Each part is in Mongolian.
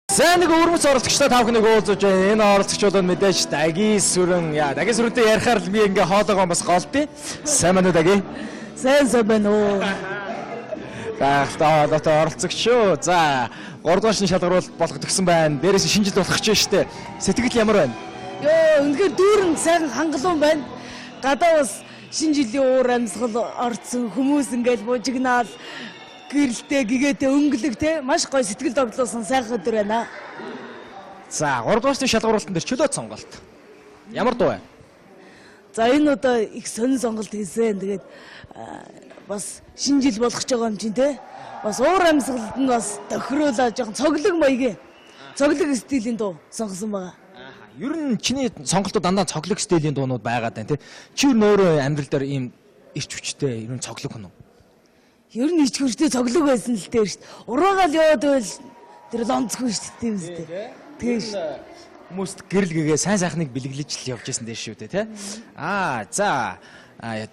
За нэг өрмөц оролцогчтой та бүхнийг уулзаж байна. Энэ оролцогчдод мэдээж Даги сүрэн Даги сүрэнтэй ярихаар л би ингээ хоолойгоо бас голдъё. Сайн байна уу Даги? Сайн байна уу. Гахалтай оролцогч шүү. За 3 дугаар шин шалгаруул болгох гэсэн байна. Дээрээс шинэ жил болох ч штэ. Сэтгэл ямар байна? Йоо, үнэхээр дүүрэн сайхан хангалуун байна. Гадаа бас шинэ жилийн уур амьсгал орцсон хүмүүс ингээл бужигнаал гэрэлтэй гэгээтэй өнгөлөг маш гоё сэтгэл догтлоосон сайхан өдөр байна. За 3 дугаар шин шалгаруулалтын дээр чөлөөт сонголт. Ямар дуу вэ? За энэ удаа их сонин сонголт хийсэн. Тэгээд бас шинэ жил болох ч байгаа юм чинь те. Бас уур амьсгалд нь бас тохируулаад жоохон цоглог маягийн цоглог стилийн дуу сонгосон байгаа. Ер нь чиний сонголтууд дандаа цоглог стилийн дуунууд байгаад байна тий. Чи юу нөөрэ амьдрал дээр ийм ирч хүчтэй ер нь цоглог хүн үү? Ер нь ич хөрчтэй цоглог байсан л дээр шүү дээ. Ураагаал яваад байвал тэр л онцгүй шүү дээ юм зү. Тэгээ шүү. Хүмүүст гэрэл гэгээ сайн сайхныг бэлэглэж л явж байсан дээр шүү дээ тий. За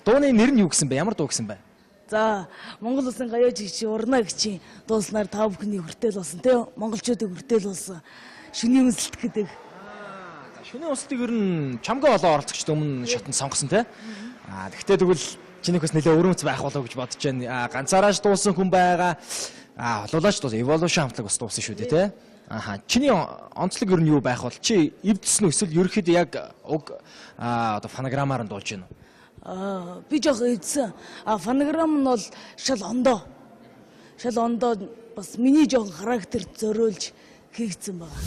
дууны нэр нь юу гэсэн бэ? Ямар дуу гэсэн бэ? За Монгол улсын гаяа жигчи урнаа гिचийн дууснаар та бүхний хүртэл болсон тий. Монголчуудыг хүртэл болсон. Шүний үнсэлт гэдэг. Шүний үнсэлтийг ер нь чамгаа олон оролцогчд өмнө шатнд сонгосон тий. Тэгвэл тэгвэл чинийхээс нэлээ өрөөмц байх болов гэж бодож байна. Ганцаараач дуусан хүн байгаа. Олоолаач дуусан Evolution хамтлаг бас дуусан шүү дээ тий. Чиний онцлог ер нь юу байх бол чи эвдсэн эсвэл ерөөхдөө яг уг одоо фонограмаар нь дуулж байна уу? Би жоох эвдсэн. Фонограм нь бол шал ондоо. Шал ондоо бас миний жоох характер зориулж хийгдсэн байна.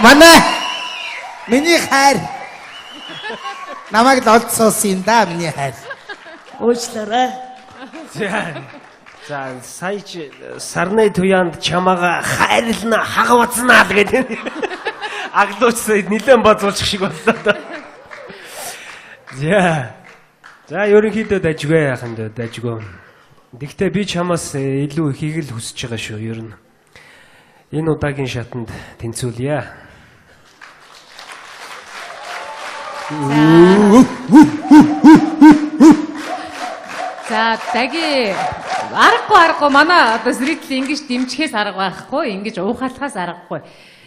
Манай миний хайр. Намайг л олд суусан да миний хайр. Уучлаарай. За саяч сарны туяанд чамаага хайрлна хагавцнаа л гэдэг. Аглуучсаа нилэн базуулчих шиг боллоо доо. За ерөнхийдөө дажгүй яахан дөө дажгүй. Гэхдээ би чамаас илүү ихийг л хүсэж байгаа шүү ер нь. Энэ удаагийн шатанд тэнцүүлье. За даги аргагүй манай одоо зрители ингэж дэмжихээс арга байхгүй, ингэж уухалахаас аргагүй.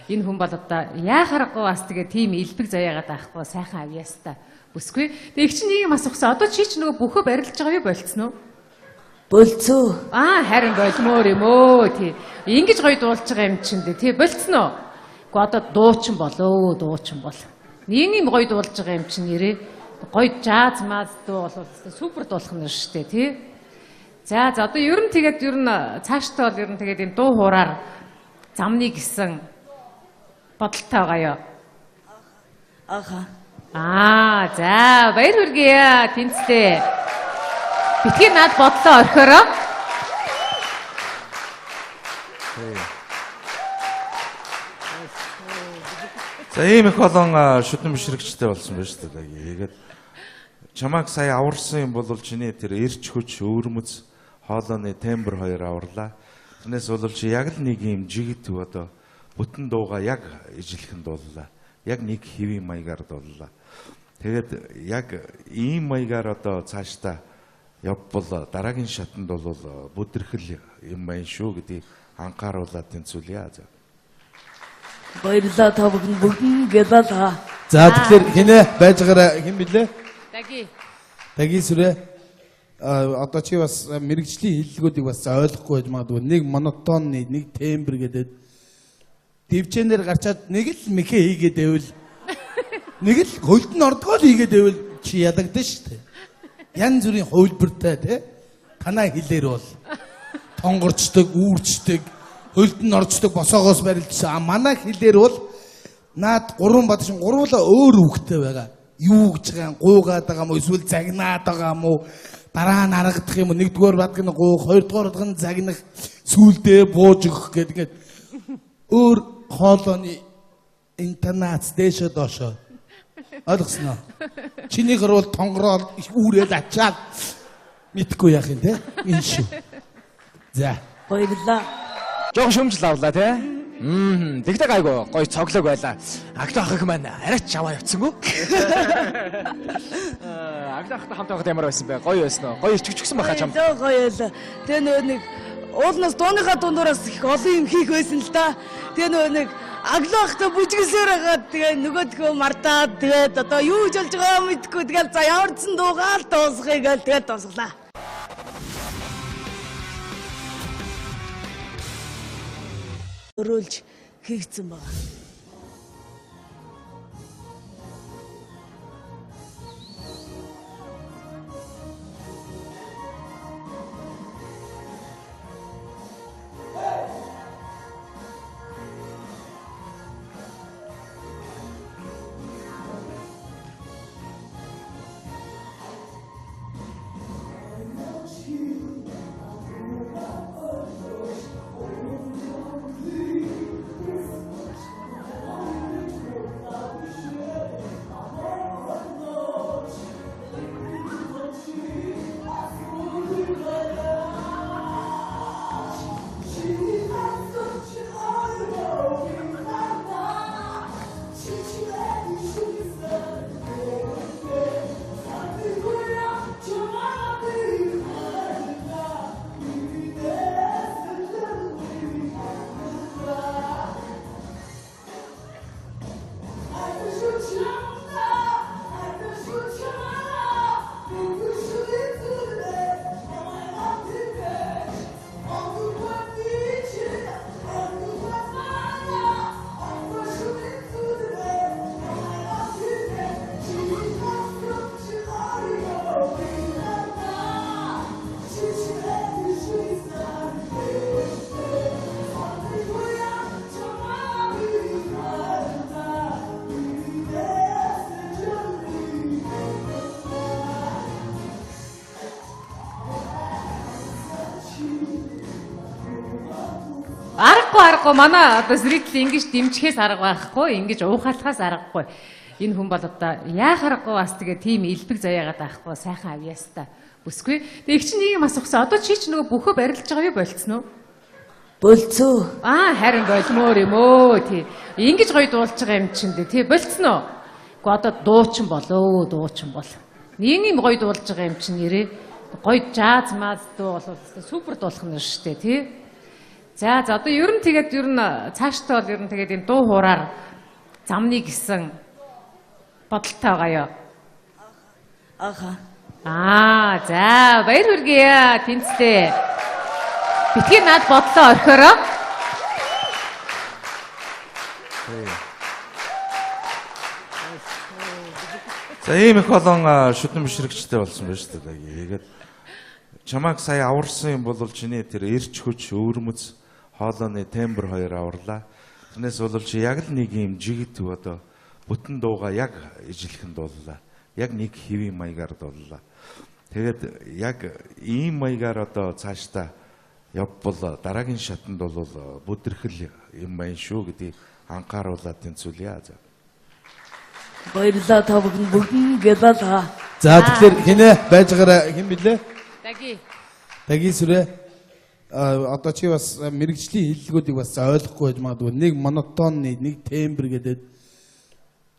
Энэ хүн бол одоо яах аргагүй бас тэгээ тийм элбэг заяагаад байхгүй сайхан авьяастай бүсгүй. Тэгээ их чинь нэг юм асуусан. Одоо чи ч нөгөө бөхөө барилж байгаа юу болцсон уу? Болцоо. Харин болмоор юм өө тий. Ингэж гоё дуулж байгаа юм чинь тий болцсон уу? Гэхдээ одоо дуучин болоо дуучин бол. Ийм гоё дуулж байгаа юм чинь нэрээ гоё жаз маз дуу бол супер дуулах нь шүү дээ тий. За одоо ер нь цаашдаа бол ер нь тэгээд энэ дуу хуураар замны гисэн бодолтой байгаа юу? За баяр хүргэе тэнцтэй. Битгий над бодлоо орхиороо. За ийм их олон шүтэн бишрэгчтэй болсон байна шүү дээ. Тэгээд чамайг сая аварсан юм бол чиний тэр эрч хүч өвөрмөц хоолойны тембр хоёр аварлаа. Тэрнээс бол чи яг л нэг юм жигт одоо бүтэн дууга яг ижилхэнд боллоо. Яг нэг хэвийн маягаар боллоо. Тэгээд яг ийм маягаар одоо цаашдаа явбал дараагийн шатанд бол бүдэрхэл юм байна шүү гэдгийг анхааруулаад тэнцүүлье. Баярлалаа та бүгэн гэлээ. За тэгэхээр хинэ байж байгаараа хэн блэ? Таги сүрэ. Одоо чи бас мэрэгжлийн хэллэгүүдийг бас ойлгохгүй байж магадгүй. Нэг монотонны, нэг тембр гэдэг дивчэнээр гарчаад нэг л мэхэ хийгээд байвал нэг л хөлд нь ордгоо л хийгээд байвал чи ядагдсан шүү дээ. Янз бүрийн хувилбартай тий. Танай хэлээр бол тонгорчдөг, үүрчдэг, хөлд нь орчдөг босоогоос барилдсан. Манай хэлээр бол наад гурван бадшин гурвуулаа өөр үгтэй байгаа. Юу гэж байгаа, гуугаад байгаа мó эсвэл загнаад байгаа мó дараа нь харагдах юм уу? Нэгдүгээр бадгын гуух, хоёрдугаар бадгын загнах, сүулдээ бууж өгөх гэдэг өөр хоолойны интонац дэшо доошо. Ойлгосноо? Чинийхэр бол тонгороод үүрээд ачаад мэдгүй яах юм те? Энэ шүү. За. Баярлалаа. Жог шөмжл авлаа те. Тэгтээ гайгүй гоё цоглог байлаа. Агт ах их маань арайч аваа явцсангүй. Агт ахтай хамт байхад ямар байсан бэ? Гоё байсан уу? Гоё ичгчгсэн байхаа чам. Гоё байлаа. Тэгээ нөгөө нэг уулнаас дууныхаа дундуураас их олон юм хийх байсан л да. Тэгээ нөгөө нэг аглахта бүжгэлсээр хагаад тэгээ нөгөөдгөө мартаад тэгээд одоо юу хийж болж байгаа мэдгүй тэгэл за ямар ч сан дуугаал дуусгая гээл тэгээд дуусглаа. Өрөөлж хийгдсэн байгаа. аргагүй манай одоо зрители ингэж дэмжихээс арга байхгүй, ингэж уухалахаас аргагүй. Энэ хүн бол одоо яах аргагүй бас тэгээ тийм элбэг заяагаад байхгүй сайхан авьяастай бүсгүй. Тэгээ их чинь нэг юм асуусан. Одоо чи ч нөгөө бөхөө барилж байгаа юу болцсон уу? Болцоо. Харин болмоор юм өө тий. Ингэж гоё дуулж байгаа юм чинь тий болцсон уу? Гэхдээ одоо дуучин болоо дуучин бол. Ийм гоё дуулж байгаа юм чинь нэрээ гоё жаз маз дуу бол супер дуулах нь шүү дээ тий. За одоо ер нь цаашдаа бол ер нь тэгээд юм дуу хуураар замны гисэн бодолтой байгаа юу? За баяр хүргэе тэнцтэй. Битгий над бодлоо орхиороо. За ийм их олон шүтэн бишрэгчтэй болсон байна шүү дээ. Тэгээд чамайг сая аварсан юм бол чиний тэр эрч хүч өвөрмөц хоолойны тембр хоёр аварлаа. Тэрнээс бол чи яг л нэг юм жигт одоо бүтэн дууга яг ижилхэнд боллоо. Яг нэг хэвийн маягаар боллоо. Тэгээд яг ийм маягаар одоо цаашдаа явбал дараагийн шатанд бол бүдэрхэл юм байна шүү гэдгийг анхааруулад тэнцүүлье. Баярлалаа та бүгэн гэлээ. За тэгэхээр хинэ байж байгаараа хэн блэ? Таги сүрэ. Одоо чи бас мэрэгжлийн хэллэгүүдийг бас ойлгохгүй байж магадгүй. Нэг монотон, нэг тембр гэдэг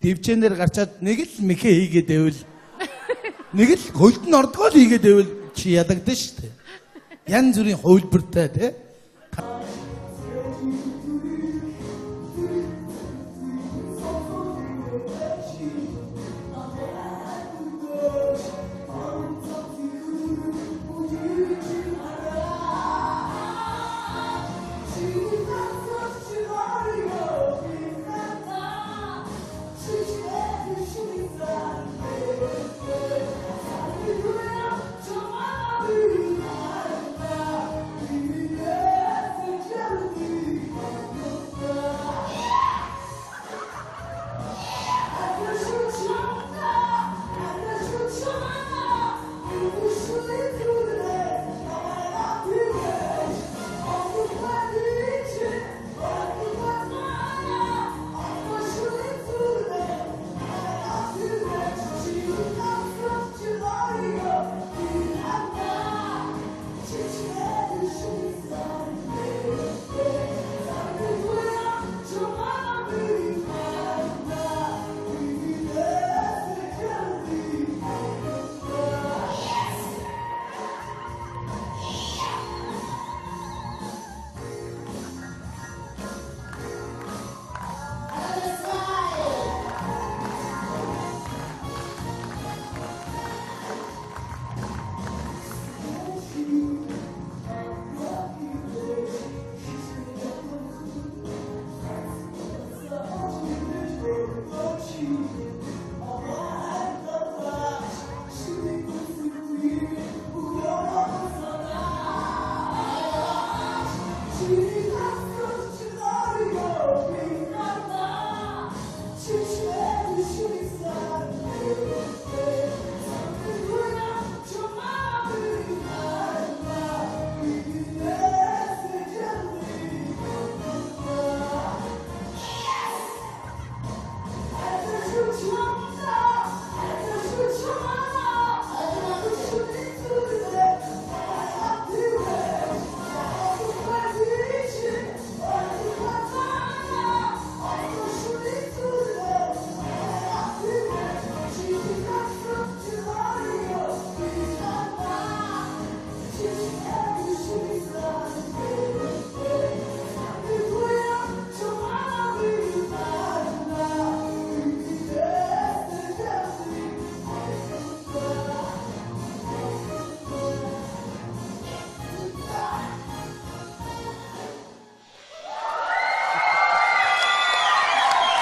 дивчэнээр гарчаад нэг л мэхэ хийгээд байвал нэг л хөлд нь ордгоо л хийгээд байвал чи ядагдсан шүү дээ. Янз бүрийн хувилбартай тий.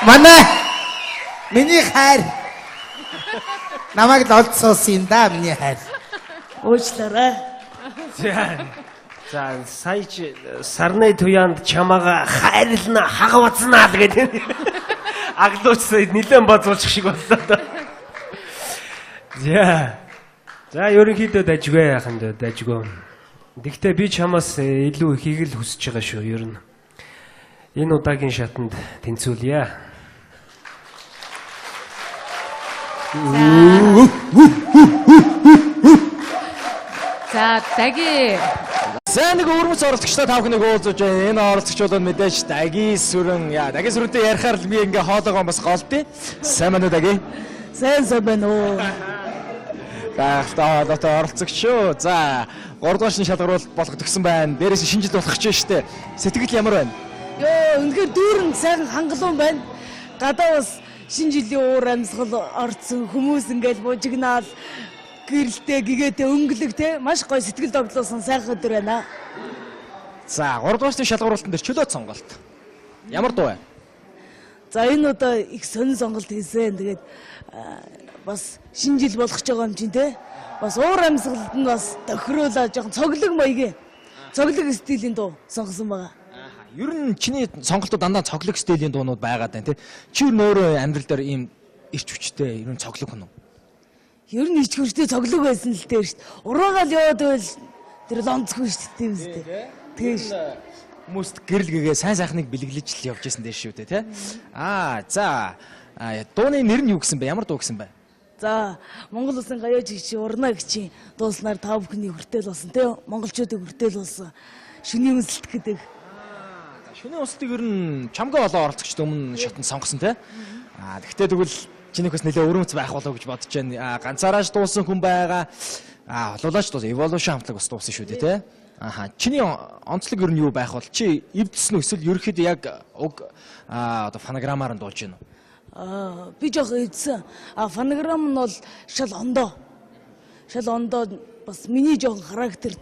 Манай миний хайр намайг л олцсон да миний хайр. Уучлаарай. За сая чи сарны туяанд чамаага хайрлна хагавцнаа л гэдэг. Аглууцсаа нэлээд базуулчих шиг боллоо. За ерөнхийдөө дажгүй яханд дажгүй. Гэхдээ би чамаас илүү ихийг л хүсэж байгаа шүү ер нь. энэ удаагийн шатанд тэнцүүлье. За Даги. За нэг өрмөц оролцогчтой тав хүнийг уулзаж байна. Энэ оролцогчдод мэдээж Даги сүрэн Даги сүрэнтэй ярихаар л би ингээ хоолойгоо бас голдъё. Сайн байна уу Даги? Сайн байна уу? Гахтаа оролцогч шүү. За 3 дугаар шин шалгаруулалт болгох төгсөн байна. Дээрээс шинэ жил болох ч штэ. Сэтгэл ямар байна? Йоо, үнэхээр дүүрэн сайхан хангалуун байна. Гадаа бас шинэ жилийн уур амьсгал орцсон хүмүүс ингээл бужигнаал гэрэлтэй гэгээтэй өнгөлөг те маш гоё сэтгэл догтлоосон сайхан өдөр байна. За 3 дугаар шин шалгаруулалтын дээр чөлөөт сонголт. Ямар дуу вэ? За энэ удаа их сонин сонголт хийсэн. Тэгээд бас шинэ жил болох ч байгаа юм чинь те. Бас уур амьсгалд нь бас тохируулаад жоохон цоглог маягийн цоглог стилийн дуу сонгосон байгаа. Ер нь чиний сонголтууд дандаа цоглог стилийн дуунууд байгаад байна тий. Чи ер нь өөрөө амьдрал дээр ийм ирч хүчтэй ер нь цоглог хүн үү? Ер нь ич хөрчтэй цоглог байсан л дээр шүү дээ. Ураагаал яваад байвал тэр лонцгүй шүү дээ юм зү. Тэгээ шүү. Хүмүүст гэрэл гэгээ сайн сайхныг бэлэглэж л явж байсан дээр шүү дээ тий. За дууны нэр нь юу гэсэн бэ? Ямар дуу гэсэн бэ? За Монгол улсын гаяа жигчи урнаа гिचийн дууснаар та бүхний хүртэл болсон тий. Монголчуудын хүртэл болсон. Шүний үнсэлт гэдэг. Шүний устдыг ер нь чамгаа олон оролцогчд өмнө шатанд сонгосон тий. Тэгвэл чинийх бас нэлээ өрөөмц байх болов гэж бодож байна. Ганцаараа дуусан хүн байгаа. Олуулаач дуусан Evolution хамтлаг бас дуусан шүү дээ тий. Чиний онцлог ер нь юу байх бол чи эвдсэн үү эсвэл ерөөхдөө яг уг одоо фонограмаар нь дуулж байна уу? Би жоох эдсэн. Фонограм нь бол шал ондоо. Шал ондоо бас миний жоох характер